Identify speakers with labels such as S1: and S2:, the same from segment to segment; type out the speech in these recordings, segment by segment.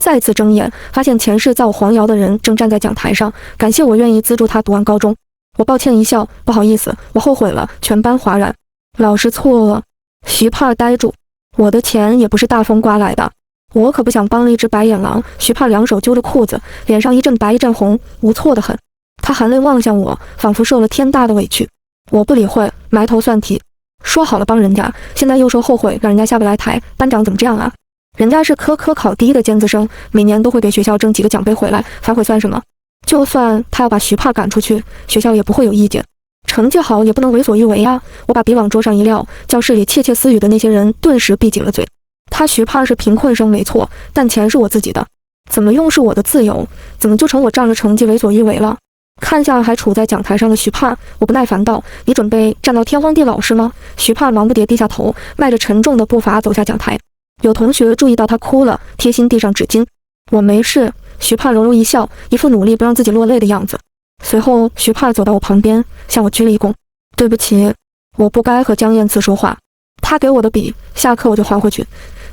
S1: 再次睁眼，发现前世造我黄谣的人正站在讲台上，感谢我愿意资助他读完高中。我抱歉一笑，不好意思，我后悔了。全班哗然。老师错了。徐盼呆住，我的钱也不是大风刮来的，我可不想帮了一只白眼狼。徐盼两手揪着裤子，脸上一阵白一阵红，无措得很。他含泪望向我，仿佛受了天大的委屈。我不理会，埋头算题。说好了帮人家，现在又说后悔，让人家下不来台，班长怎么这样啊？人家是科考第一的尖子生，每年都会给学校挣几个奖杯回来，反悔算什么？就算他要把徐盼赶出去，学校也不会有意见。成绩好也不能为所欲为啊！我把笔往桌上一撂，教室里窃窃私语的那些人顿时闭紧了嘴。他徐盼是贫困生没错，但钱是我自己的，怎么用是我的自由，怎么就成我仗着成绩为所欲为了？看向还处在讲台上的徐盼，我不耐烦道：“你准备站到天荒地老是吗？”徐盼忙不迭低下头，迈着沉重的步伐走下讲台。有同学注意到他哭了，贴心递上纸巾。我没事。徐盼柔柔一笑，一副努力不让自己落泪的样子。随后，徐盼走到我旁边，向我鞠了一躬：“对不起，我不该和江燕次说话。”他给我的笔，下课我就还回去。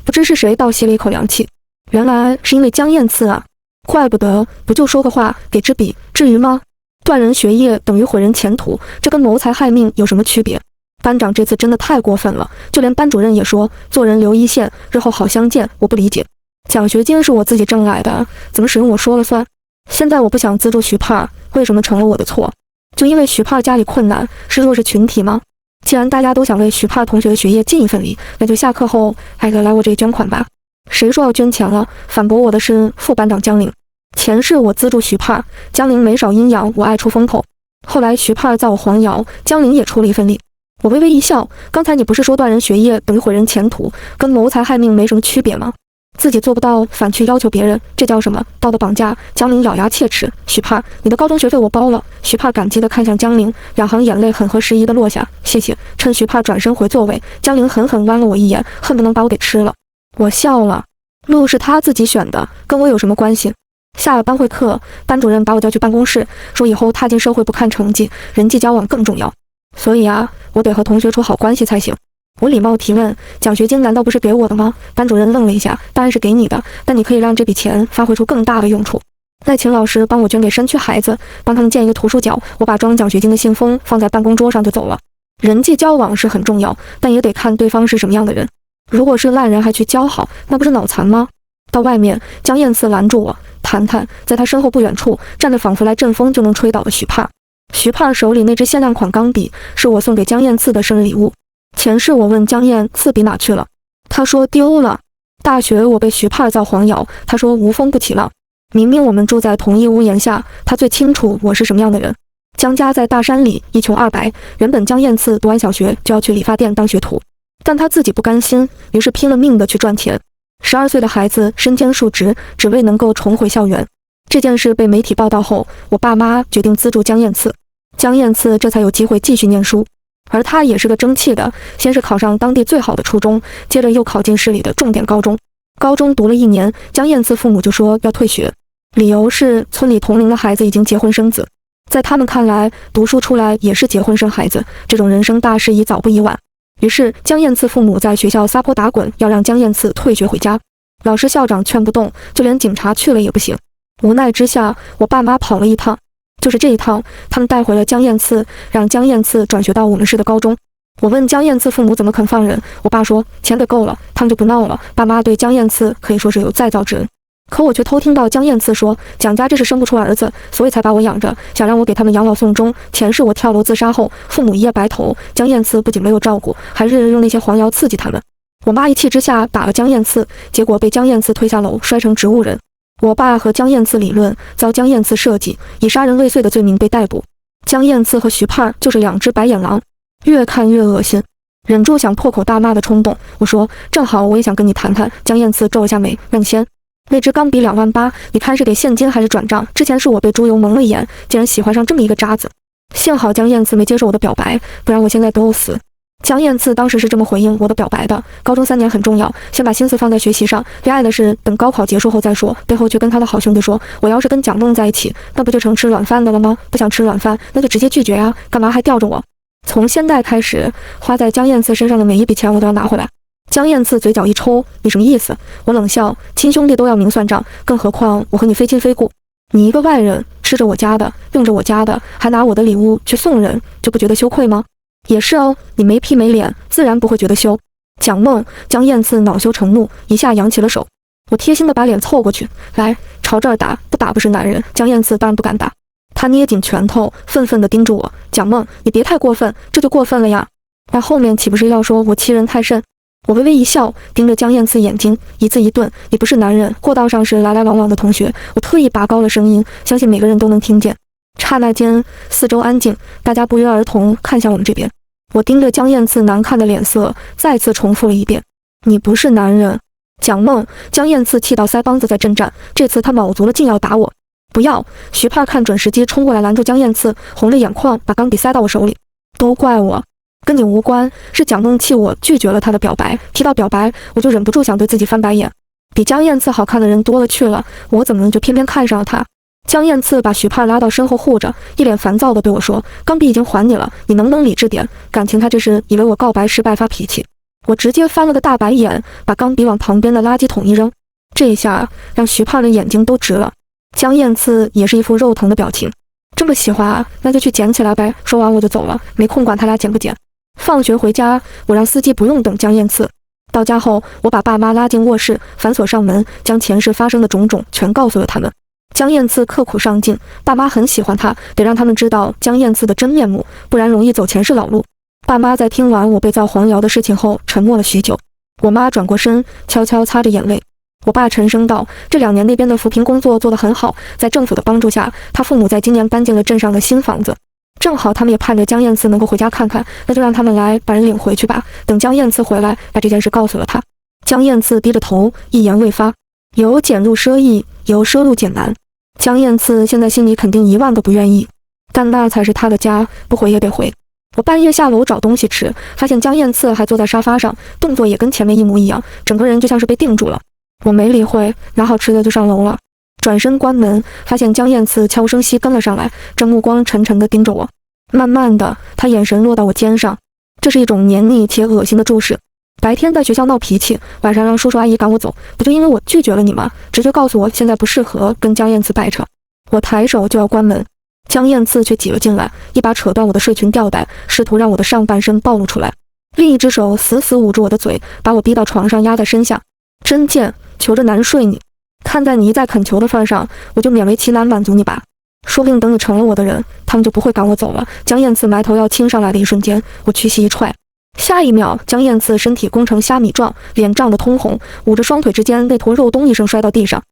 S1: 不知是谁倒吸了一口凉气，原来是因为江燕次啊！怪不得，不就说个话，给支笔，至于吗？断人学业等于毁人前途，这跟谋财害命有什么区别？班长这次真的太过分了，就连班主任也说做人留一线，日后好相见。我不理解，奖学金是我自己挣来的，怎么使用我说了算？现在我不想资助徐盼，为什么成了我的错？就因为徐盼家里困难，是弱势群体吗？既然大家都想为徐盼同学的学业尽一份力，那就下课后还来我这里捐款吧。谁说要捐钱了？反驳我的是副班长江玲。前世我资助徐盼，江玲没少阴阳，我爱出风头。后来徐盼造我黄谣，江玲也出了一份力。我微微一笑，刚才你不是说断人学业等于毁人前途，跟谋财害命没什么区别吗？自己做不到，反去要求别人，这叫什么道德绑架？江玲咬牙切齿：“徐盼，你的高中学费我包了。”徐盼感激地看向江玲，两行眼泪很合时宜地落下。谢谢。趁徐盼转身回座位，江玲狠狠剜了我一眼，恨不能把我给吃了。我笑了，路是他自己选的，跟我有什么关系？下了班会课，班主任把我叫去办公室，说以后踏进社会不看成绩，人际交往更重要。所以啊，我得和同学处好关系才行。我礼貌提问：“奖学金难道不是给我的吗？”班主任愣了一下：“当然是给你的，但你可以让这笔钱发挥出更大的用处。再请老师帮我捐给山区孩子，帮他们建一个图书角。”我把装奖学金的信封放在办公桌上就走了。人际交往是很重要，但也得看对方是什么样的人。如果是烂人还去交好，那不是脑残吗？到外面，江燕次拦住我，谈谈，在他身后不远处站着仿佛来阵风就能吹倒的徐盼。徐盼手里那支限量款钢笔是我送给江燕次的生日礼物。前世我问江燕次笔哪去了，他说丢了。大学我被徐盼造黄谣，他说无风不起浪。明明我们住在同一屋檐下，他最清楚我是什么样的人。江家在大山里，一穷二白，原本江燕次读完小学就要去理发店当学徒，但他自己不甘心，于是拼了命的去赚钱。12岁的孩子身兼数职，只为能够重回校园。这件事被媒体报道后，我爸妈决定资助江燕次，江燕次这才有机会继续念书。而他也是个争气的，先是考上当地最好的初中，接着又考进市里的重点高中。高中读了1年，江燕次父母就说要退学，理由是村里同龄的孩子已经结婚生子，在他们看来，读书出来也是结婚生孩子，这种人生大事已早不宜晚。于是江燕次父母在学校撒泼打滚，要让江燕次退学回家。老师校长劝不动，就连警察去了也不行。无奈之下，我爸妈跑了一趟。就是这一趟，他们带回了江燕次，让江燕次转学到我们市的高中。我问江燕次父母怎么肯放人，我爸说钱给够了，他们就不闹了。爸妈对江燕次可以说是有再造之恩。可我却偷听到江燕次说，蒋家这是生不出儿子，所以才把我养着，想让我给他们养老送终。前世我跳楼自杀后，父母一夜白头，江燕次不仅没有照顾，还日日用那些黄谣刺激他们。我妈一气之下打了江燕次，结果被江燕次推下楼，摔成植物人。我爸和江燕次理论，遭江燕次设计，以杀人未遂的罪名被逮捕。江燕次和徐盼就是2只白眼狼，越看越恶心，忍住想破口大骂的冲动。我说正好我也想跟你谈谈。江燕次皱了下眉，那你先。那支钢笔28000，你看是给现金还是转账？之前是我被猪油蒙了眼，竟然喜欢上这么一个渣子。幸好江燕次没接受我的表白，不然我现在都死。江燕次当时是这么回应我的表白的：高中3年很重要，先把心思放在学习上，恋爱的事等高考结束后再说。背后却跟他的好兄弟说，我要是跟蒋梦在一起，那不就成吃软饭的了吗？不想吃软饭，那就直接拒绝啊，干嘛还吊着我？从现在开始，花在江燕次身上的每一笔钱我都要拿回来。江燕次嘴角一抽，你什么意思？我冷笑，亲兄弟都要明算账，更何况我和你非亲非故。你一个外人，吃着我家的，用着我家的，还拿我的礼物去送人，就不觉得羞愧吗？也是哦，你没皮没脸，自然不会觉得羞。蒋梦，江燕次恼羞成怒，一下扬起了手。我贴心的把脸凑过去，来，朝这儿打，不打不是男人。江燕次当然不敢打，他捏紧拳头，愤愤地盯着我。蒋梦，你别太过分，这就过分了呀。那后面岂不是要说我欺人太甚？我微微一笑，盯着江燕次眼睛，一字一顿，你不是男人，过道上是来来往往的同学。我特意拔高了声音，相信每个人都能听见。刹那间，四周安静，大家不约而同看向我们这边。我盯着江燕次难看的脸色，再次重复了一遍：你不是男人。蒋梦，江燕次气到腮帮子在震颤，这次他卯足了劲要打我。不要！徐盼看准时机冲过来拦住江燕次，红着眼眶把钢笔塞到我手里。都怪我，跟你无关，是蒋梦气我拒绝了他的表白。提到表白，我就忍不住想对自己翻白眼。比江燕次好看的人多了去了，我怎么就偏偏看上了他？江燕次把徐盼拉到身后护着，一脸烦躁地对我说：钢笔已经还你了，你能不能理智点？感情他这是以为我告白失败发脾气。我直接翻了个大白眼，把钢笔往旁边的垃圾桶一扔。这一下让徐盼的眼睛都直了。江燕次也是一副肉疼的表情。这么喜欢啊，那就去捡起来呗。说完我就走了，没空管他俩捡不捡。放学回家，我让司机不用等江燕次。到家后，我把爸妈拉进卧室，反锁上门，将前世发生的种种全告诉了他们。江燕次刻苦上进，爸妈很喜欢她，得让他们知道江燕次的真面目，不然容易走前世老路。爸妈在听完我被造黄谣的事情后，沉默了许久。我妈转过身，悄悄擦着眼泪。我爸沉声道：这2年那边的扶贫工作做得很好，在政府的帮助下，他父母在今年搬进了镇上的新房子。正好他们也盼着江燕次能够回家看看，那就让他们来把人领回去吧。等江燕次回来，把这件事告诉了他。江燕次低着头，一言未发。由俭入奢易，由奢入俭难。江燕次现在心里肯定1万个不愿意，但那才是他的家，不回也得回。我半夜下楼找东西吃，发现江燕次还坐在沙发上，动作也跟前面一模一样，整个人就像是被定住了。我没理会，拿好吃的就上楼了。转身关门，发现江燕次悄声息跟了上来，正目光沉沉地盯着我。慢慢的，他眼神落到我肩上，这是一种黏腻且恶心的注视。白天在学校闹脾气，晚上让叔叔阿姨赶我走，不就因为我拒绝了你吗？直接告诉我现在不适合跟江燕次掰扯。我抬手就要关门，江燕次却挤了进来，一把扯断我的睡裙吊带，试图让我的上半身暴露出来，另一只手死死捂住我的嘴，把我逼到床上压在身下。真贱，求着难睡你，看在你一再恳求的份上，我就勉为其难满足你吧。说不定等你成了我的人，他们就不会赶我走了。江燕次埋头要亲上来的一瞬间，我屈膝一踹，下一秒江燕次身体弓成虾米状，脸涨得通红，捂着双腿之间那坨肉咚一声摔到地上。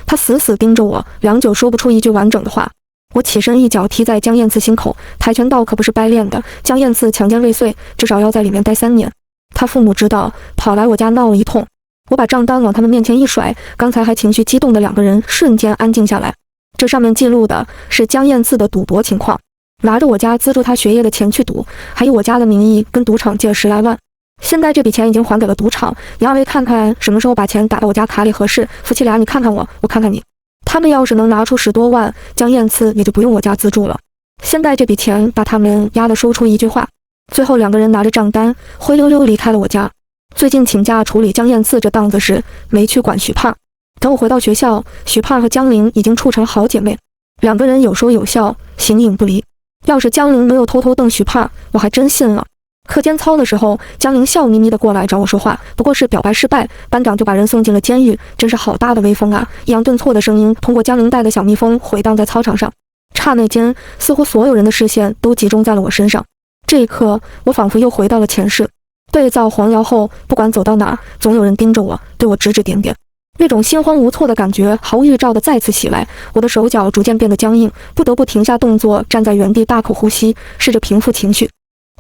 S1: 他死死盯着我，良久说不出一句完整的话。我起身一脚踢在江燕次心口，跆拳道可不是掰练的，江燕次强奸未遂，至少要在里面待3年。他父母知道，跑来我家闹了一通。我把账单往他们面前一甩，刚才还情绪激动的2个人瞬间安静下来。这上面记录的是江燕次的赌博情况，拿着我家资助他学业的钱去赌，还以我家的名义跟赌场借了10来万。现在这笔钱已经还给了赌场，你二位看看什么时候把钱打到我家卡里合适？夫妻俩你看看我，我看看你。他们要是能拿出10多万，江燕次也就不用我家资助了。现在这笔钱把他们压得说不出一句话。最后2个人拿着账单灰溜溜离开了我家。最近请假处理江燕次这档子事，没去管徐胖。等我回到学校，徐胖和江玲已经处成好姐妹，2个人有说有笑，形影不离。要是江玲没有偷偷瞪徐胖，我还真信了。课间操的时候，江玲笑眯眯地过来找我说话，不过是表白失败，班长就把人送进了监狱，真是好大的威风啊！抑扬顿挫的声音通过江玲带的小蜜蜂回荡在操场上。刹那间，似乎所有人的视线都集中在了我身上。这一刻，我仿佛又回到了前世。被造黄谣后，不管走到哪，总有人盯着我，对我指指点点。那种心慌无措的感觉毫无预兆地再次袭来，我的手脚逐渐变得僵硬，不得不停下动作，站在原地大口呼吸，试着平复情绪。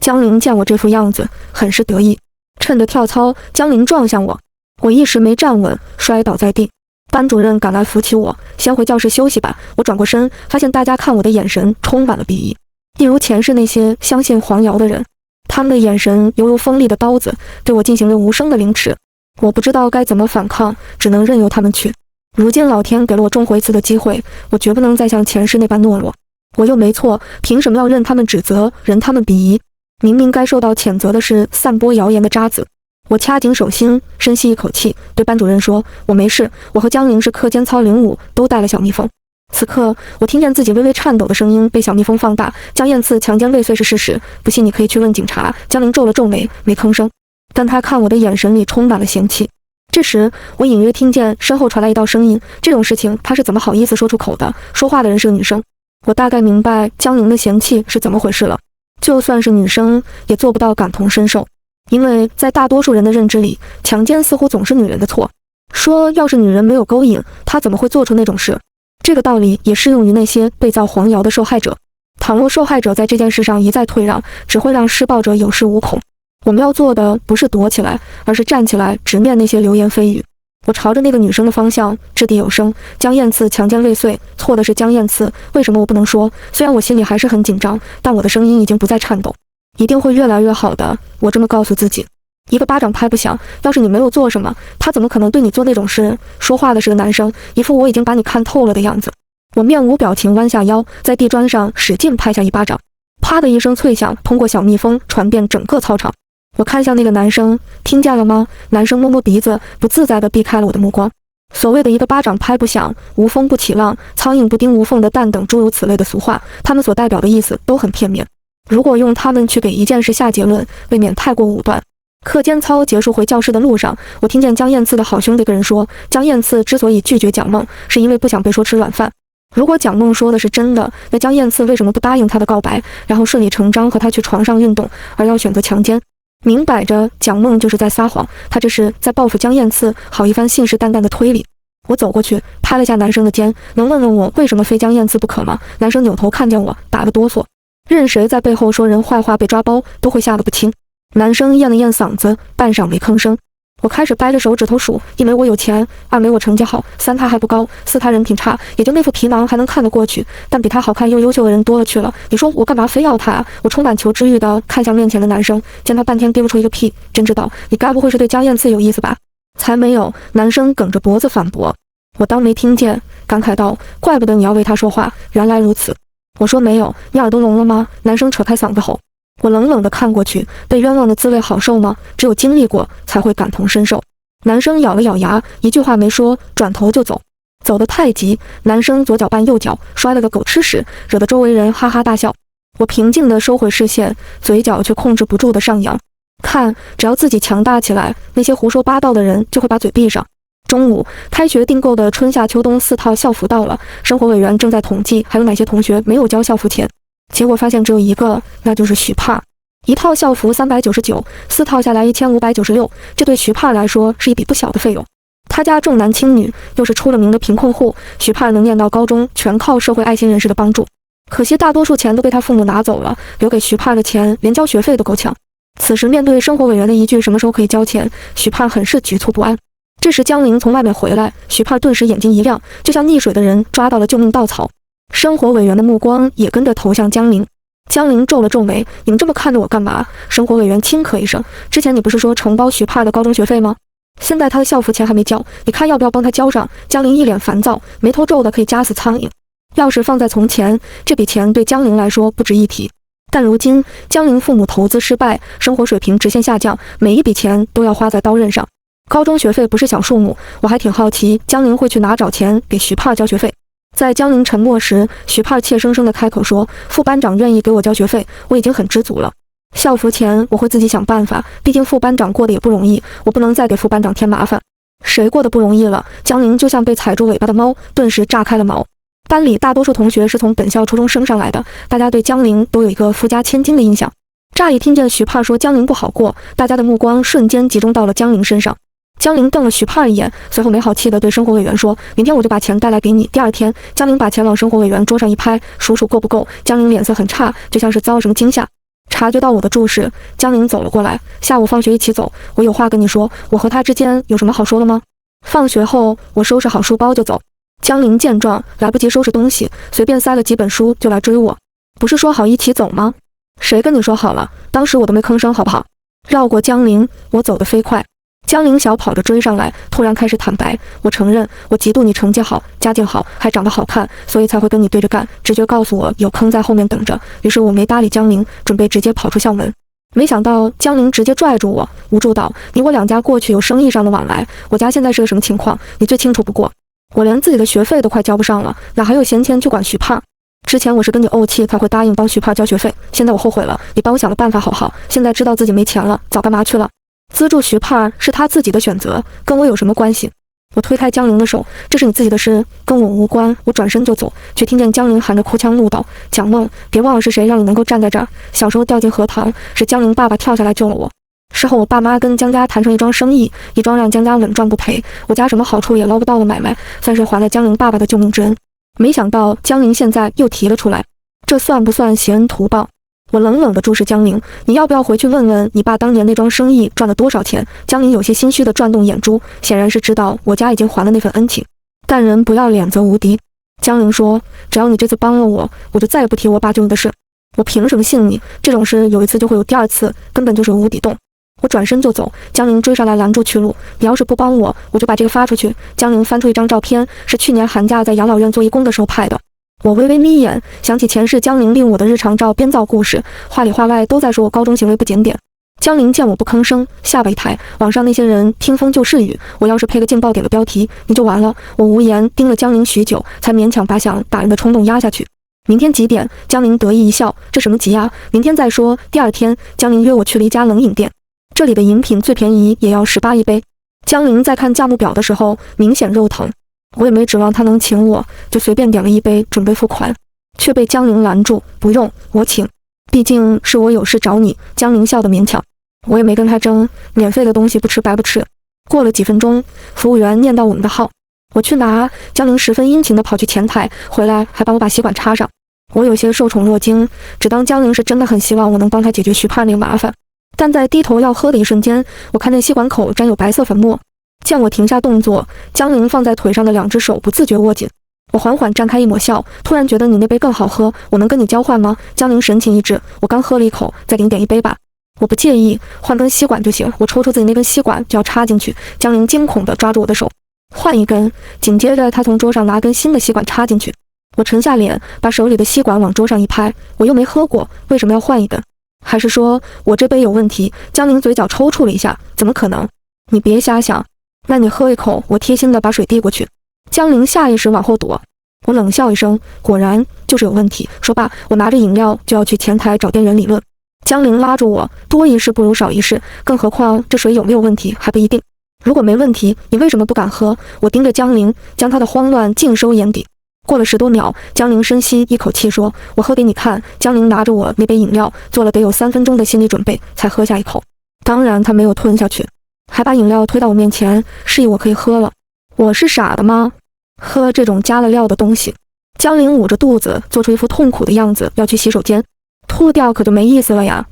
S1: 江玲见我这副样子，很是得意，趁着跳操，江玲撞向我，我一时没站稳，摔倒在地。班主任赶来扶起我，先回教室休息吧。我转过身，发现大家看我的眼神充满了鄙夷，一如前世那些相信黄谣的人。他们的眼神犹如锋利的刀子，对我进行了无声的凌迟。我不知道该怎么反抗，只能任由他们去。如今老天给了我重活一次的机会，我绝不能再像前世那般懦弱。我又没错，凭什么要任他们指责，任他们鄙夷？明明该受到谴责的是散播谣言的渣子。我掐紧手心，深吸一口气，对班主任说：“我没事，我和江玲是课间操领舞，都带了小蜜蜂。”此刻，我听见自己微微颤抖的声音被小蜜蜂放大。江燕次强奸未遂是事实，不信你可以去问警察。江玲皱了皱眉，没吭声，但她看我的眼神里充满了嫌弃。这时，我隐约听见身后传来一道声音：“这种事情她是怎么好意思说出口的？”说话的人是个女生。我大概明白江玲的嫌弃是怎么回事了。就算是女生，也做不到感同身受，因为在大多数人的认知里，强奸似乎总是女人的错。说要是女人没有勾引，她怎么会做出那种事？这个道理也适用于那些被造黄谣的受害者。倘若受害者在这件事上一再退让，只会让施暴者有恃无恐。我们要做的不是躲起来，而是站起来直面那些流言蜚语。我朝着那个女生的方向掷地有声：“江燕次强奸未遂，错的是江燕次，为什么我不能说？”虽然我心里还是很紧张，但我的声音已经不再颤抖。一定会越来越好的，我这么告诉自己。一个巴掌拍不响，要是你没有做什么，他怎么可能对你做那种事？说话的是个男生，一副我已经把你看透了的样子。我面无表情弯下腰，在地砖上使劲拍下一巴掌，啪的一声脆响，通过小蜜蜂传遍整个操场。我看向那个男生，听见了吗？男生摸摸鼻子，不自在地避开了我的目光。所谓的一个巴掌拍不响，无风不起浪，苍蝇不叮无缝的蛋等诸如此类的俗话，他们所代表的意思都很片面。如果用它们去给一件事下结论，未免太过武断。课间操结束回教室的路上，我听见江燕次的好兄弟跟人说，江燕次之所以拒绝蒋梦，是因为不想被说吃软饭。如果蒋梦说的是真的，那江燕次为什么不答应他的告白，然后顺理成章和他去床上运动，而要选择强奸？明摆着蒋梦就是在撒谎，他这是在报复江燕次，好一番信誓旦旦的推理。我走过去拍了下男生的肩，能问问我为什么非江燕次不可吗？男生扭头看见我，打了哆嗦。任谁在背后说人坏话被抓包，都会吓得不轻。男生咽了咽嗓子，半晌没吭声。我开始掰着手指头数：一没我有钱，二没我成绩好，三他还不高，四他人品差，也就那副皮囊还能看得过去，但比他好看又优秀的人多了去了。你说我干嘛非要他啊？我充满求知欲地看向面前的男生，见他半天憋不出一个屁，真知道你该不会是对江燕次有意思吧？才没有！男生梗着脖子反驳。我当没听见，感慨道：怪不得你要为他说话，原来如此。我说没有，你耳朵聋了吗？男生扯开嗓子吼。我冷冷地看过去，被冤枉的滋味好受吗？只有经历过才会感同身受。男生咬了咬牙，一句话没说，转头就走。走得太急，男生左脚绊右脚，摔了个狗吃屎，惹得周围人哈哈大笑。我平静地收回视线，嘴角却控制不住地上扬。看，只要自己强大起来，那些胡说八道的人就会把嘴闭上。中午，开学订购的春夏秋冬4套校服到了，生活委员正在统计还有哪些同学没有交校服钱。结果发现只有一个，那就是许帕。一套校服399，4套下来1596，这对徐帕来说是一笔不小的费用。他家重男轻女，又是出了名的贫困户，徐帕能念到高中，全靠社会爱心人士的帮助。可惜大多数钱都被他父母拿走了，留给徐帕的钱连交学费都够呛。此时面对生活委员的一句什么时候可以交钱，徐帕很是局促不安。这时江玲从外面回来，徐帕顿时眼睛一亮，就像溺水的人抓到了救命稻草。生活委员的目光也跟着投向江玲。江玲皱了皱眉：你们这么看着我干嘛？生活委员轻咳一声：之前你不是说承包许帕的高中学费吗？现在他的校服钱还没交，你看要不要帮他交上？江玲一脸烦躁，眉头皱得可以夹死苍蝇。要是放在从前，这笔钱对江玲来说不值一提，但如今江玲父母投资失败，生活水平直线下降，每一笔钱都要花在刀刃上。高中学费不是小数目，我还挺好奇江玲会去哪找钱给徐帕交学费。在江玲沉默时，徐帕怯生生地开口说：副班长愿意给我交学费，我已经很知足了。校服钱我会自己想办法，毕竟副班长过得也不容易，我不能再给副班长添麻烦。谁过得不容易了？江玲就像被踩住尾巴的猫，顿时炸开了毛。班里大多数同学是从本校初中升上来的，大家对江玲都有一个富家千金的印象。乍一听见徐帕说江玲不好过，大家的目光瞬间集中到了江玲身上。江玲瞪了许帕一眼，随后没好气地对生活委员说：明天我就把钱带来给你。第二天，江玲把钱往生活委员桌上一拍，数数够不够。江玲脸色很差，就像是遭了什么惊吓。察觉到我的注视，江玲走了过来：下午放学一起走，我有话跟你说。我和他之间有什么好说的吗？放学后，我收拾好书包就走。江玲见状，来不及收拾东西，随便塞了几本书就来追我。不是说好一起走吗？谁跟你说好了？当时我都没吭声好不好？绕过江玲，我走得飞快。江玲小跑着追上来，突然开始坦白：我承认，我嫉妒你成绩好，家境好，还长得好看，所以才会跟你对着干。直觉告诉我有坑在后面等着，于是我没搭理江玲，准备直接跑出校门。没想到江玲直接拽住我，无助道：“你我两家过去有生意上的往来，我家现在是个什么情况，你最清楚不过。我连自己的学费都快交不上了，哪还有闲钱去管徐胖？之前我是跟你怄气才会答应帮徐胖交学费，现在我后悔了，你帮我想了办法好好，现在知道自己没钱了，早干嘛去了？资助徐胖是他自己的选择，跟我有什么关系？”我推开江玲的手，这是你自己的事，跟我无关。我转身就走，却听见江玲含着哭腔怒道：“蒋梦，别忘了是谁让你能够站在这儿。小时候掉进荷塘，是江玲爸爸跳下来救了我。事后我爸妈跟江家谈成一桩生意，一桩让江家稳赚不赔，我家什么好处也捞不到的买卖，算是还了江玲爸爸的救命之恩。没想到江玲现在又提了出来，这算不算挟恩图报？”我冷冷地注视江玲，你要不要回去问问你爸当年那桩生意赚了多少钱？江玲有些心虚地转动眼珠，显然是知道我家已经还了那份恩情。但人不要脸则无敌。江玲说：“只要你这次帮了我，我就再也不提我爸救你的事。我凭什么信你？这种事有一次就会有第二次，根本就是无底洞。”我转身就走，江玲追上来拦住去路：“你要是不帮我，我就把这个发出去。”江玲翻出一张照片，是去年寒假在养老院做义工的时候拍的。我微微眯眼，想起前世江玲令我的日常照编造故事，话里话外都在说我高中行为不检点。江玲见我不吭声，下巴一抬，网上那些人听风就是雨，我要是配个劲爆点的标题，你就完了。我无言盯了江玲许久，才勉强把想打人的冲动压下去。明天几点？江玲得意一笑，这什么急啊？明天再说。第二天，江玲约我去了一家冷饮店，这里的饮品最便宜也要18一杯。江玲在看价目表的时候，明显肉疼。我也没指望他能请我，就随便点了一杯，准备付款，却被江玲拦住：“不用，我请，毕竟是我有事找你。”江玲笑得勉强，我也没跟他争，免费的东西不吃白不吃。过了几分钟，服务员念到我们的号，我去拿，江玲十分殷勤地跑去前台，回来还帮我把吸管插上。我有些受宠若惊，只当江玲是真的很希望我能帮她解决徐胖那个麻烦。但在低头要喝的一瞬间，我看见吸管口沾有白色粉末。见我停下动作，江玲放在腿上的两只手不自觉握紧。我缓缓绽开一抹笑，突然觉得你那杯更好喝，我能跟你交换吗？江玲神情一致，我刚喝了一口，再给你点一杯吧。我不介意，换根吸管就行。我抽出自己那根吸管就要插进去，江玲惊恐地抓住我的手，换一根。紧接着她从桌上拿根新的吸管插进去。我沉下脸，把手里的吸管往桌上一拍，我又没喝过，为什么要换一根？还是说我这杯有问题？江玲嘴角抽搐了一下，怎么可能？你别瞎想。那你喝一口，我贴心地把水递过去。江玲下意识往后躲，我冷笑一声，果然就是有问题。说罢，我拿着饮料就要去前台找店员理论。江玲拉住我，多一事不如少一事，更何况这水有没有问题还不一定。如果没问题，你为什么不敢喝？我盯着江玲，将她的慌乱尽收眼底。过了10多秒，江玲深吸一口气说：“我喝给你看。”江玲拿着我那杯饮料，做了得有3分钟的心理准备，才喝下一口。当然她没有吞下去，还把饮料推到我面前，示意我可以喝了。我是傻的吗？喝这种加了料的东西？江玲捂着肚子，做出一副痛苦的样子，要去洗手间。吐掉可就没意思了呀。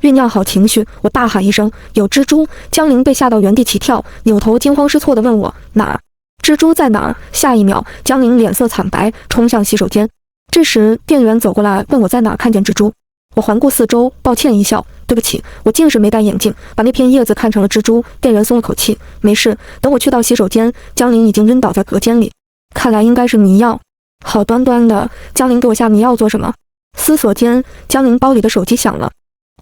S1: 酝酿好情绪，我大喊一声：“有蜘蛛！”江玲被吓到原地起跳，扭头惊慌失措地问我：“哪儿？蜘蛛在哪儿？”下一秒，江玲脸色惨白，冲向洗手间。这时，店员走过来问我在哪儿看见蜘蛛。我环顾四周，抱歉一笑：“对不起，我近视没戴眼镜，把那片叶子看成了蜘蛛。”店员松了口气：“没事。”等我去到洗手间，江玲已经晕倒在隔间里，看来应该是迷药。好端端的，江玲给我下迷药做什么？思索间，江玲包里的手机响了，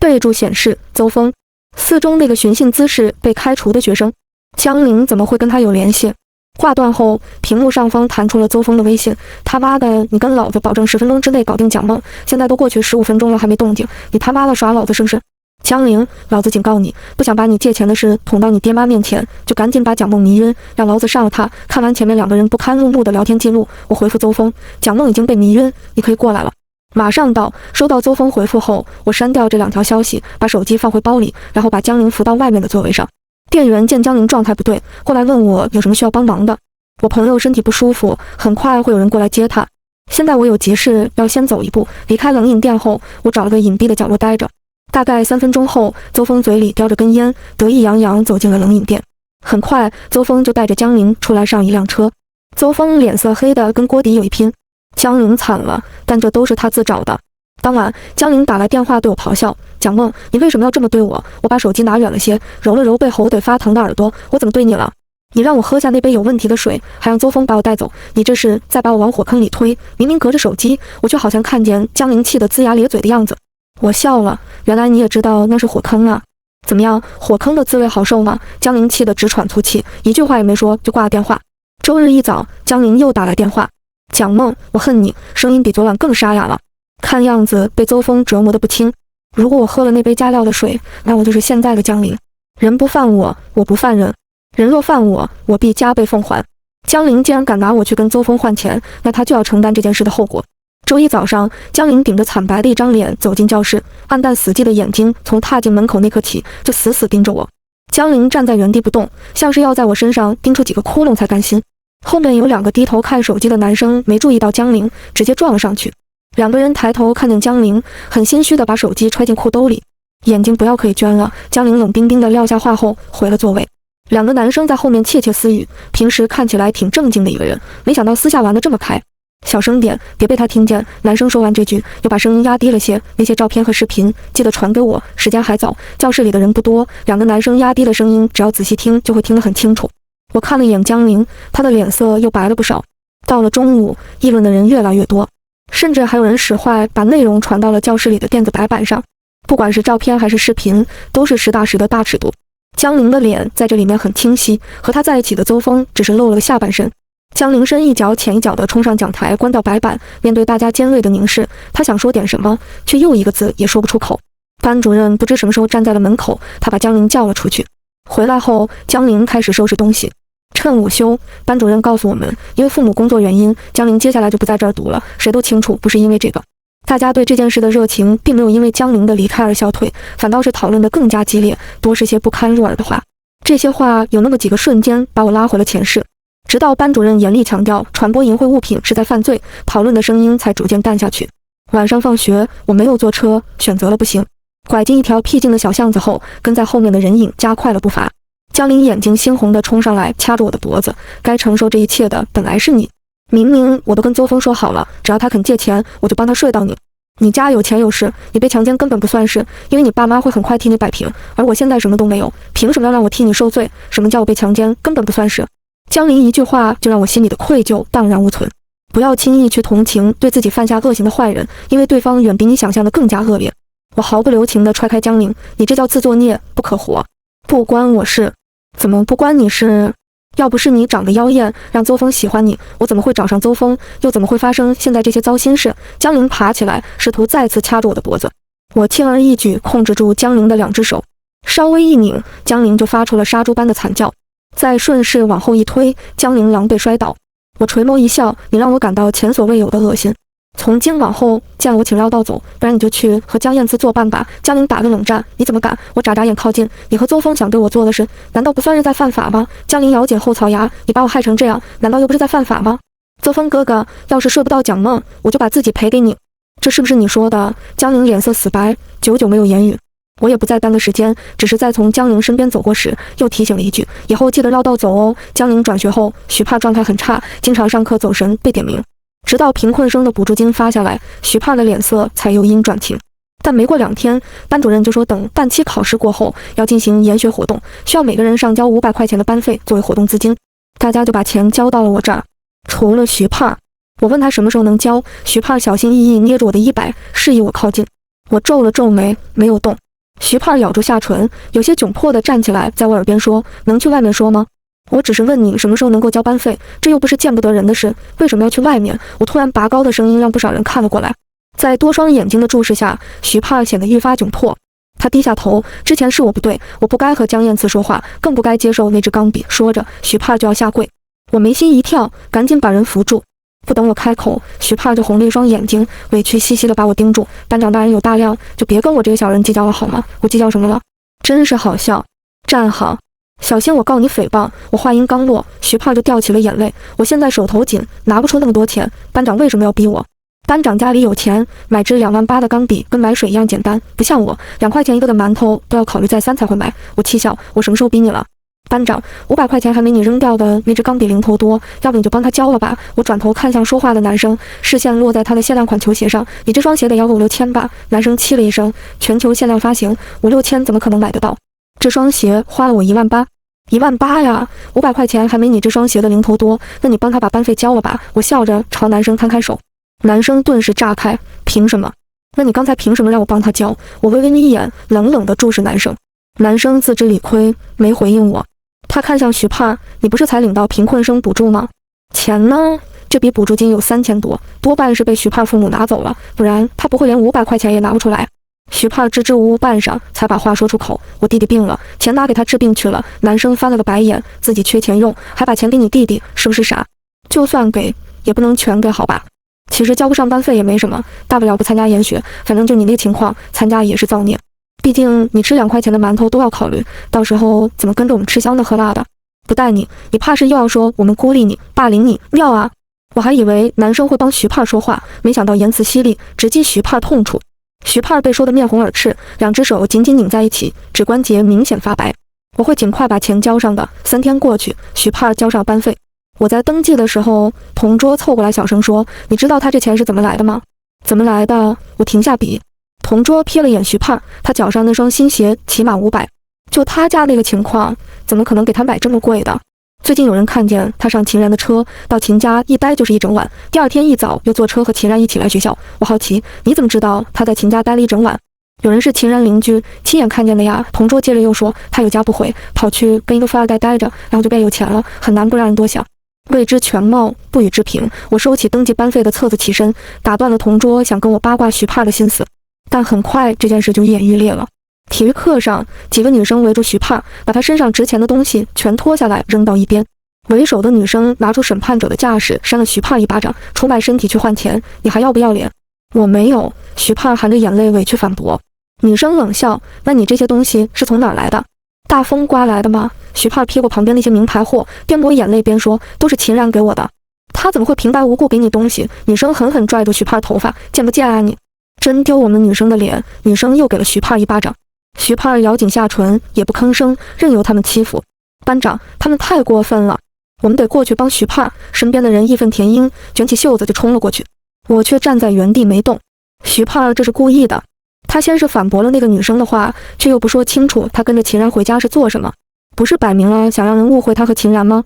S1: 备注显示邹峰，4中那个寻衅滋事被开除的学生。江玲怎么会跟他有联系？挂断后，屏幕上方弹出了邹峰的微信：“他妈的，你跟老子保证10分钟之内搞定蒋梦，现在都过去15分钟了还没动静，你他妈的耍老子是不是？”江玲，老子警告你，不想把你借钱的事捅到你爹妈面前，就赶紧把蒋梦迷晕，让老子上了他。看完前面2个人不堪入目的聊天记录，我回复邹峰：“蒋梦已经被迷晕，你可以过来了。”马上到。收到邹峰回复后，我删掉这2条消息，把手机放回包里，然后把江玲扶到外面的座位上。店员见江玲状态不对，过来问我有什么需要帮忙的。我朋友身体不舒服，很快会有人过来接他。现在我有急事要先走一步。离开冷饮店后，我找了个隐蔽的角落待着。大概3分钟后，邹峰嘴里叼着根烟，得意洋洋走进了冷饮店。很快，邹峰就带着江玲出来上一辆车。邹峰脸色黑的跟锅底有一拼。江玲惨了，但这都是他自找的。当晚，江玲打来电话对我咆哮：“蒋梦，你为什么要这么对我？”我把手机拿远了些，揉了揉被吼得发疼的耳朵：“我怎么对你了？你让我喝下那杯有问题的水，还让邹峰把我带走，你这是在把我往火坑里推。明明隔着手机，我却好像看见江玲气得龇牙咧嘴的样子。我笑了，原来你也知道那是火坑啊。怎么样，火坑的滋味好受吗？江玲气得直喘粗气，一句话也没说就挂了电话。周日一早，江玲又打来电话。蒋梦，我恨你，声音比昨晚更沙哑了，看样子被邹峰折磨得不轻。如果我喝了那杯加料的水，那我就是现在的江玲。人不犯我，我不犯人；人若犯我，我必加倍奉还。江玲既然敢拿我去跟邹峰换钱，那他就要承担这件事的后果。周一早上，江玲顶着惨白的一张脸走进教室，暗淡死寂的眼睛从踏进门口那刻起就死死盯着我。江玲站在原地不动，像是要在我身上钉出几个窟窿才甘心。后面有2个低头看手机的男生没注意到江玲，直接撞了上去。2个人抬头看见江玲，很心虚地把手机揣进裤兜里。眼睛不要可以捐了，江玲冷冰冰地撂下话后回了座位。2个男生在后面窃窃私语，平时看起来挺正经的一个人，没想到私下玩得这么开。小声点，别被他听见。男生说完这句，又把声音压低了些。那些照片和视频记得传给我，时间还早，教室里的人不多。2个男生压低的声音，只要仔细听就会听得很清楚。我看了一眼江玲，她的脸色又白了不少。到了中午，议论的人越来越多，甚至还有人使坏，把内容传到了教室里的电子白板上。不管是照片还是视频，都是实打实的大尺度。江玲的脸在这里面很清晰，和她在一起的邹峰只是露了个下半身。江玲身一脚浅一脚地冲上讲台，关掉白板，面对大家尖锐的凝视，她想说点什么，却又一个字也说不出口。班主任不知什么时候站在了门口，他把江玲叫了出去。回来后，江玲开始收拾东西。趁午休，班主任告诉我们，因为父母工作原因，江玲接下来就不在这儿读了。谁都清楚，不是因为这个。大家对这件事的热情并没有因为江玲的离开而消退，反倒是讨论得更加激烈，多是些不堪入耳的话。这些话有那么几个瞬间把我拉回了前世。直到班主任严厉强调传播淫秽物品是在犯罪，讨论的声音才逐渐淡下去。晚上放学，我没有坐车，选择了步行。拐进一条僻静的小巷子后，跟在后面的人影加快了步伐。江玲眼睛猩红地冲上来，掐着我的脖子。该承受这一切的本来是你，明明我都跟邹峰说好了，只要他肯借钱，我就帮他睡到你。你家有钱有势，你被强奸根本不算事，因为你爸妈会很快替你摆平，而我现在什么都没有，凭什么要让我替你受罪？什么叫我被强奸？根本不算事。江玲一句话就让我心里的愧疚荡然无存。不要轻易去同情对自己犯下恶行的坏人，因为对方远比你想象的更加恶劣。我毫不留情地踹开江玲，你这叫自作孽，不可活。不关我事。怎么不关你事？要不是你长得妖艳，让邹峰喜欢你，我怎么会找上邹峰？又怎么会发生现在这些糟心事？江玲爬起来，试图再次掐住我的脖子。我轻而易举控制住江玲的2只手，稍微一拧，江玲就发出了杀猪般的惨叫。再顺势往后一推，江玲狼狈摔倒。我垂眸一笑，你让我感到前所未有的恶心。从今往后，见我请绕道走，不然你就去和江燕姿作伴吧。江玲打个冷战，你怎么敢？我眨眨眼靠近，你和邹峰想对我做的事，难道不算是在犯法吗？江玲咬紧后槽牙，你把我害成这样，难道又不是在犯法吗？邹峰哥哥，要是睡不到蒋梦，我就把自己赔给你。这是不是你说的？江玲脸色死白，久久没有言语。我也不再耽搁时间，只是在从江玲身边走过时，又提醒了一句，以后记得绕道走哦。江玲转学后，徐盼状态很差，经常上课走神，被点名。直到贫困生的补助金发下来，徐盼的脸色才由阴转晴。但没过2天，班主任就说等半期考试过后要进行研学活动，需要每个人上交500块钱的班费作为活动资金。大家就把钱交到了我这儿，除了徐盼。我问他什么时候能交，徐盼小心翼翼捏着我的衣摆，示意我靠近。我皱了皱眉，没有动。徐盼咬住下唇，有些窘迫地站起来，在我耳边说：“能去外面说吗？我只是问你什么时候能够交班费，这又不是见不得人的事，为什么要去外面？”我突然拔高的声音让不少人看了过来。在多双眼睛的注视下，徐盼显得愈发窘迫。他低下头，之前是我不对，我不该和江燕姿说话，更不该接受那支钢笔。说着，徐盼就要下跪。我眉心一跳，赶紧把人扶住。不等我开口，徐盼就红了一双眼睛，委屈兮兮地把我盯住。班长大人有大量，就别跟我这个小人计较了好吗？我计较什么了？真是好笑。站好，小心我告你诽谤。我话音刚落，徐盼就掉起了眼泪。我现在手头紧，拿不出那么多钱，班长为什么要逼我？班长家里有钱，买支2万8的钢笔跟买水一样简单，不像我2块钱一个的馒头都要考虑再三才会买。我气笑，我什么时候逼你了？班长，500块钱还没你扔掉的那支钢笔零头多，要不你就帮他交了吧。我转头看向说话的男生，视线落在他的限量款球鞋上。你这双鞋得要个5、6千吧？男生气了一声，全球限量发行，5、6千怎么可能买得到？这双鞋花了我1万8，1万8呀！500块钱还没你这双鞋的零头多，那你帮他把班费交了吧。我笑着朝男生摊开手，男生顿时炸开，凭什么？那你刚才凭什么让我帮他交？我微微眯眼，冷冷地注视男生。男生自知理亏，没回应我。他看向徐盼，你不是才领到贫困生补助吗？钱呢？这笔补助金有3000多，多半是被徐盼父母拿走了，不然他不会连500块钱也拿不出来。徐盼支支吾吾半晌，才把话说出口：我弟弟病了，钱拿给他治病去了。男生翻了个白眼，自己缺钱用，还把钱给你弟弟，是不是傻？就算给，也不能全给好吧？其实交不上班费也没什么，大不了不参加研学，反正就你那情况，参加也是造孽。毕竟你吃2块钱的馒头都要考虑，到时候怎么跟着我们吃香的喝辣的？不带你，你怕是又要说我们孤立你、霸凌你？妙啊！我还以为男生会帮徐盼说话，没想到言辞犀利，直击徐盼痛处。徐盼被说得面红耳赤，2只手紧紧拧在一起，指关节明显发白。我会尽快把钱交上的。3天过去，徐盼交上班费。我在登记的时候，同桌凑过来小声说：“你知道他这钱是怎么来的吗？”怎么来的？我停下笔。同桌瞥了眼徐盼，他脚上那双新鞋起码500。就他家那个情况，怎么可能给他买这么贵的？最近有人看见他上秦然的车，到秦家一待就是1整晚，第2天一早又坐车和秦然一起来学校。我好奇，你怎么知道他在秦家待了1整晚？有人是秦然邻居，亲眼看见的呀。同桌接着又说，他有家不回，跑去跟一个富二代待着，然后就变有钱了，很难不让人多想。未知全貌，不予置评。我收起登记班费的册子，起身打断了同桌想跟我八卦徐盼的心思。但很快这件事就愈演愈烈了。体育课上，几个女生围住徐盼，把他身上值钱的东西全脱下来扔到一边。为首的女生拿出审判者的架势，扇了徐盼一巴掌，出卖身体去换钱，你还要不要脸？我没有。徐盼含着眼泪委屈反驳。女生冷笑，那你这些东西是从哪儿来的？大风刮来的吗？徐盼瞥过旁边那些名牌货，边抹眼泪边说，都是秦然给我的。他怎么会平白无故给你东西？女生狠狠拽住徐盼头发，贱不贱啊你？真丢我们女生的脸。女生又给了徐盼一巴掌。徐盼咬紧下唇，也不吭声，任由他们欺负。班长，他们太过分了，我们得过去帮徐盼。身边的人义愤填膺，卷起袖子就冲了过去。我却站在原地没动。徐盼这是故意的。他先是反驳了那个女生的话，却又不说清楚他跟着秦然回家是做什么，不是摆明了想让人误会他和秦然吗？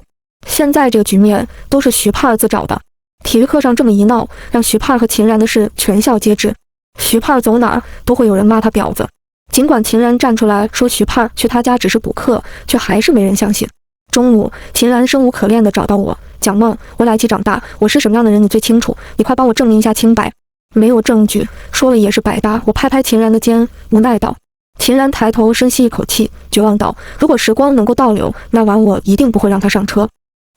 S1: 现在这个局面都是徐盼自找的。体育课上这么一闹，让徐盼和秦然的事全校皆知。徐盼走哪儿都会有人骂他婊子。尽管秦然站出来说徐盼去他家只是补课，却还是没人相信。中午，秦然生无可恋地找到我，蒋梦，我俩一起长大，我是什么样的人你最清楚，你快帮我证明一下清白。没有证据，说了也是白搭。我拍拍秦然的肩，无奈道。秦然抬头深吸一口气，绝望道，如果时光能够倒流，那晚我一定不会让他上车。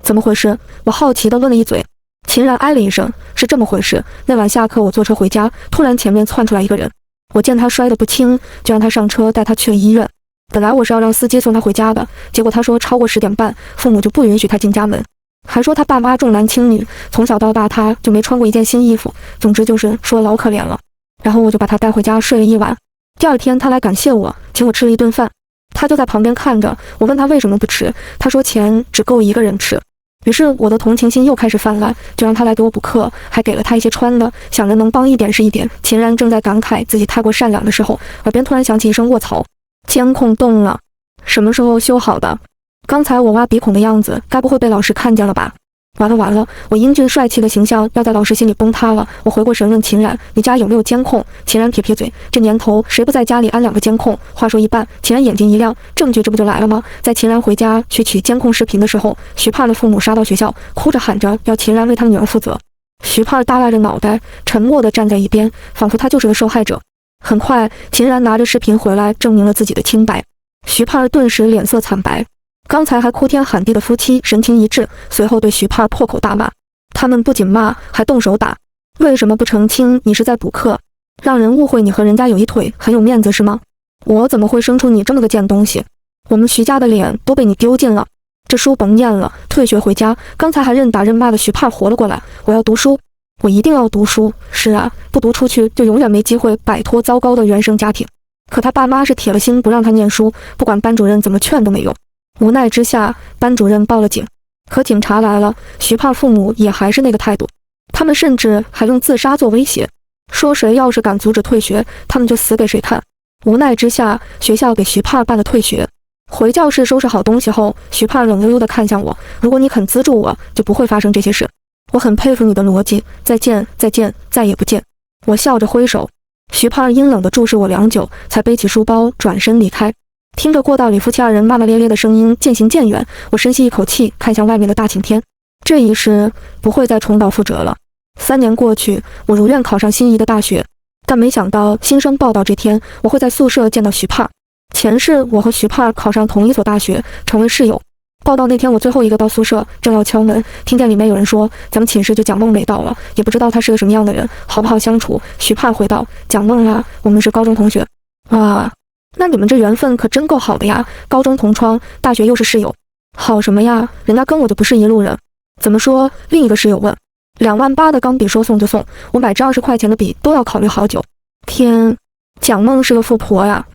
S1: 怎么回事？我好奇地问了一嘴。秦然哎了一声，是这么回事，那晚下课我坐车回家，突然前面窜出来一个人，我见他摔得不轻，就让他上车带他去了医院。本来我是要让司机送他回家的，结果他说超过10点半，父母就不允许他进家门，还说他爸妈重男轻女，从小到大他就没穿过一件新衣服，总之就是说老可怜了。然后我就把他带回家睡了一晚。第2天他来感谢我，请我吃了一顿饭，他就在旁边看着。我问他为什么不吃，他说钱只够1个人吃。于是我的同情心又开始泛滥，就让他来给我补课，还给了他一些穿的，想着能帮一点是一点。秦然正在感慨自己太过善良的时候，耳边突然响起一声卧槽，监控动了。什么时候修好的？刚才我挖鼻孔的样子，该不会被老师看见了吧？完了，我英俊帅气的形象要在老师心里崩塌了。我回过神问秦然，你家有没有监控？秦然撇嘴，这年头谁不在家里安2个监控？话说一半，秦然眼睛一亮，证据这不就来了吗？在秦然回家去取监控视频的时候，徐盼的父母杀到学校，哭着喊着要秦然为他们女儿负责。徐盼耷拉着脑袋，沉默地站在一边，仿佛他就是个受害者。很快，秦然拿着视频回来，证明了自己的清白。徐盼顿时脸色惨白。刚才还哭天喊地的夫妻神情一致，随后对徐盼破口大骂。他们不仅骂，还动手打。为什么不澄清你是在补课？让人误会你和人家有一腿，很有面子是吗？我怎么会生出你这么个贱东西？我们徐家的脸都被你丢尽了。这书甭念了，退学回家。刚才还任打任骂的徐盼活了过来。我要读书，我一定要读书。是啊，不读出去就永远没机会摆脱糟糕的原生家庭。可他爸妈是铁了心不让他念书，不管班主任怎么劝都没用。无奈之下，班主任报了警。可警察来了，徐盼父母也还是那个态度，他们甚至还用自杀做威胁，说谁要是敢阻止退学，他们就死给谁看。无奈之下，学校给徐盼办了退学。回教室收拾好东西后，徐盼冷悠悠地看向我，如果你肯资助我，就不会发生这些事。我很佩服你的逻辑，再见，再见，再也不见。我笑着挥手。徐胖阴冷地注视我良久，才背起书包转身离开。听着过道里夫妻二人骂骂咧咧的声音渐行渐远，我深吸一口气，看向外面的大晴天。这一世不会再重蹈覆辙了。3年过去，我如愿考上心仪的大学，但没想到新生报到这天，我会在宿舍见到徐胖。前世我和徐胖考上同一所大学，成为室友。报到那天，我最后一个到宿舍，正要敲门，听见里面有人说咱们寝室就蒋梦没到了，也不知道他是个什么样的人，好不好相处。徐胖回道：蒋梦啊，我们是高中同学。哇，那你们这缘分可真够好的呀，高中同窗，大学又是室友。好什么呀，人家跟我就不是一路人。怎么说？另一个室友问。28000的钢笔说送就送，我买支20块钱的笔都要考虑好久。天，蒋梦是个富婆呀，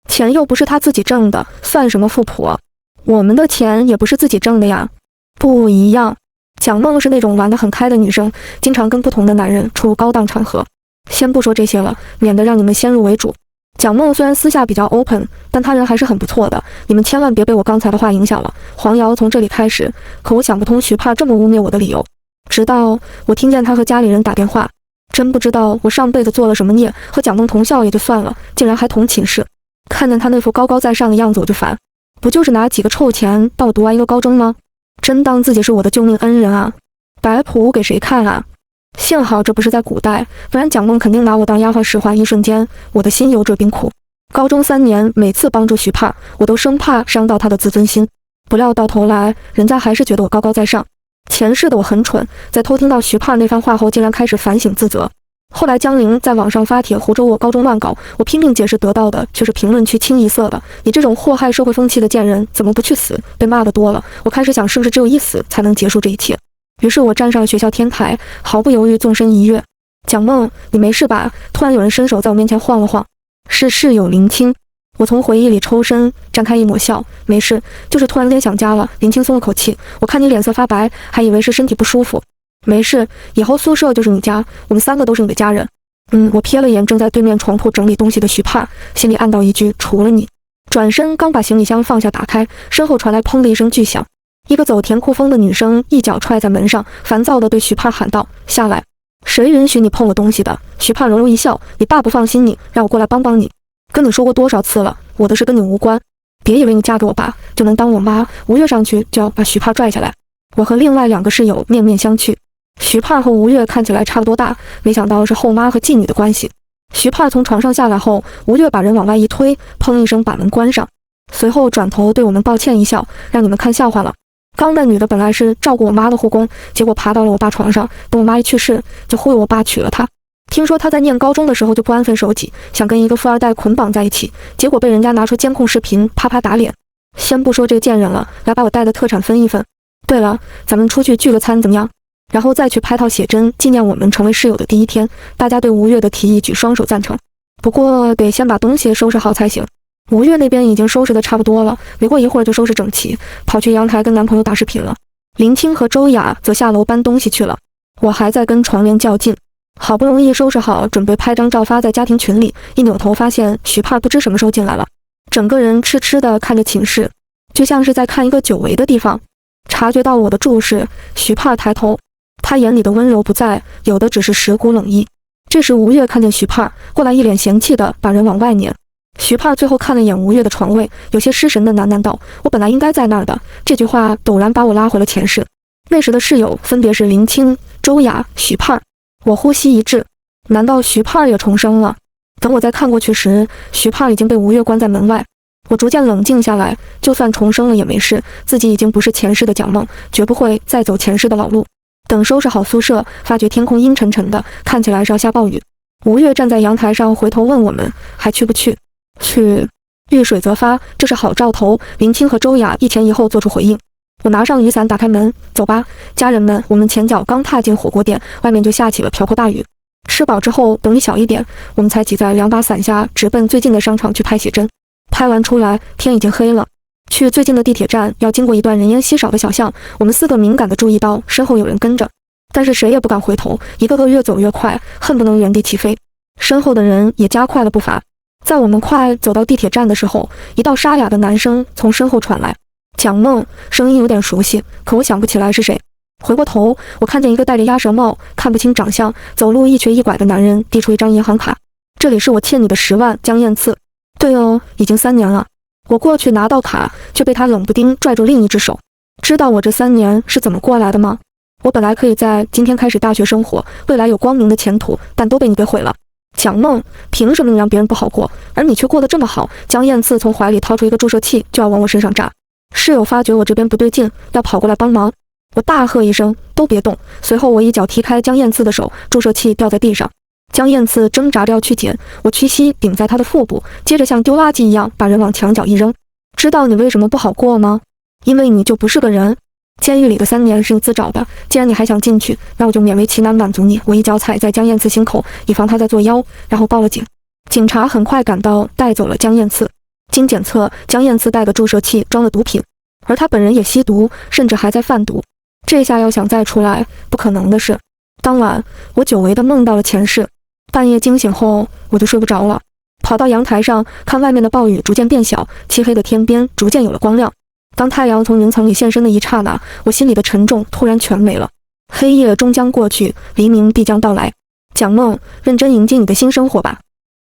S1: 钱又不是她自己挣的，算什么富婆？我们的钱也不是自己挣的呀。不一样，蒋梦是那种玩得很开的女生，经常跟不同的男人出入高档场合。先不说这些了，免得让你们先入为主。蒋梦虽然私下比较 open， 但她人还是很不错的，你们千万别被我刚才的话影响了。黄瑶从这里开始，可我想不通徐胖这么污蔑我的理由。直到我听见他和家里人打电话，真不知道我上辈子做了什么孽，和蒋梦同校也就算了，竟然还同寝室。看见他那副高高在上的样子我就烦，不就是拿几个臭钱帮我读完一个高中吗？真当自己是我的救命恩人啊？摆谱给谁看啊？幸好这不是在古代，不然蒋梦肯定拿我当丫鬟使唤。一瞬间，我的心有者冰苦。高中3年，每次帮助徐胖，我都生怕伤到他的自尊心，不料到头来，人家还是觉得我高高在上。前世的我很蠢，在偷听到徐胖那番话后，竟然开始反省自责。后来江玲在网上发帖胡诌我高中乱搞，我拼命解释，得到的却是评论区清一色的你这种祸害社会风气的贱人，怎么不去死？被骂的多了，我开始想，是不是只有一死才能结束这一切？于是我站上了学校天台，毫不犹豫纵身一跃。蒋梦，你没事吧？突然有人伸手在我面前晃了晃，是室友林青。我从回忆里抽身，绽开一抹笑，没事，就是突然有点想家了。林青松了口气，我看你脸色发白，还以为是身体不舒服。没事，以后宿舍就是你家，我们3个都是你的家人。我瞥了眼正在对面床铺整理东西的徐胖，心里暗道一句除了你。转身刚把行李箱放下打开，身后传来砰的一声巨响，一个走田库风的女生一脚踹在门上，烦躁地对徐胖喊道：下来！谁允许你碰我东西的？徐胖柔柔一笑，你爸不放心你，让我过来帮帮你。跟你说过多少次了，我的事跟你无关。别以为你嫁给我爸就能当我妈。吴越上去就要把徐胖拽下来。我和另外2个室友面面相觑。徐胖和吴越看起来差不多大，没想到是后妈和继女的关系。徐胖从床上下来后，吴越把人往外一推，砰一声把门关上，随后转头对我们抱歉一笑，让你们看笑话了。刚那女的本来是照顾我妈的护工，结果爬到了我爸床上，等我妈一去世，就忽悠我爸娶了她。听说他在念高中的时候就不安分守己，想跟一个富二代捆绑在一起，结果被人家拿出监控视频啪啪打脸。先不说这个贱人了，来把我带的特产分一分。对了，咱们出去聚个餐怎么样？然后再去拍套写真，纪念我们成为室友的第一天。大家对吴越的提议举双手赞成，不过得先把东西收拾好才行。吴越那边已经收拾的差不多了，没过一会儿就收拾整齐，跑去阳台跟男朋友打视频了。林青和周雅则下楼搬东西去了，我还在跟床帘较劲。好不容易收拾好，准备拍张照发在家庭群里，一扭头发现徐胖不知什么时候进来了，整个人痴痴地看着寝室，就像是在看一个久违的地方。察觉到我的注视，徐胖抬头，他眼里的温柔不在，有的只是蚀骨冷意。这时吴越看见徐胖过来，一脸嫌弃地把人往外撵。徐胖最后看了眼吴越的床位，有些失神的喃喃道：我本来应该在那儿的。这句话陡然把我拉回了前世。那时的室友分别是林青、周雅、徐胖。我呼吸一滞，难道徐胖也重生了？等我再看过去时，徐胖已经被吴越关在门外。我逐渐冷静下来，就算重生了也没事，自己已经不是前世的蒋梦，绝不会再走前世的老路。等收拾好宿舍，发觉天空阴沉沉的，看起来是要下暴雨。吴越站在阳台上，回头问我们还去不去？去，遇水则发，这是好兆头。林青和周雅一前一后做出回应。我拿上雨伞，打开门，走吧，家人们。我们前脚刚踏进火锅店，外面就下起了瓢泼大雨。吃饱之后，等雨小一点，我们才挤在2把伞下，直奔最近的商场去拍写真。拍完出来，天已经黑了。去最近的地铁站要经过一段人烟稀少的小巷，我们4个敏感地注意到身后有人跟着，但是谁也不敢回头，一个个越走越快，恨不能原地起飞。身后的人也加快了步伐。在我们快走到地铁站的时候，一道沙哑的男声从身后传来。蒋梦，声音有点熟悉，可我想不起来是谁。回过头，我看见一个戴着鸭舌帽、看不清长相、走路一瘸一拐的男人递出一张银行卡。这这里是我欠你的10万，江燕次。对哦，已经3年了。我过去拿到卡，却被他冷不丁拽住另一只手。知道我这3年是怎么过来的吗？我本来可以在今天开始大学生活，未来有光明的前途，但都被你给毁了。蒋梦，凭什么你让别人不好过，而你却过得这么好？江燕次从怀里掏出一个注射器，就要往我身上扎。室友发觉我这边不对劲，要跑过来帮忙。我大喝一声，都别动。随后我一脚踢开江燕次的手，注射器掉在地上。江燕次挣扎着要去捡，我屈膝顶在他的腹部，接着像丢垃圾一样把人往墙角一扔。知道你为什么不好过吗？因为你就不是个人。监狱里的3年是你自找的，既然你还想进去，那我就勉为其难满足你。我一脚踩在江燕次心口，以防他在作妖，然后报了警。警察很快赶到，带走了江燕次。经检测，江燕次带的注射器装了毒品，而他本人也吸毒，甚至还在贩毒。这下要想再出来，不可能的事。当晚，我久违地梦到了前世。半夜惊醒后，我就睡不着了，跑到阳台上看外面的暴雨逐渐变小，漆黑的天边逐渐有了光亮。当太阳从云层里现身的一刹那，我心里的沉重突然全没了。黑夜终将过去，黎明必将到来。蒋梦，认真迎接你的新生活吧。